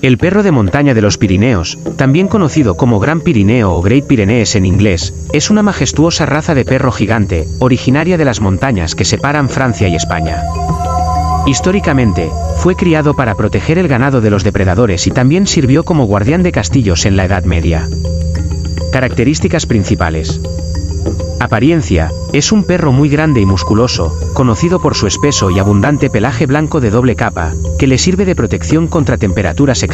El perro de montaña de los Pirineos, también conocido como Gran Pirineo o Great Pyrenees en inglés, es una majestuosa raza de perro gigante, originaria de las montañas que separan Francia y España. Históricamente, fue criado para proteger el ganado de los depredadores y también sirvió como guardián de castillos en la Edad Media. Características principales. Apariencia: es un perro muy grande y musculoso, conocido por su espeso y abundante pelaje blanco de doble capa, que le sirve de protección contra temperaturas extremas.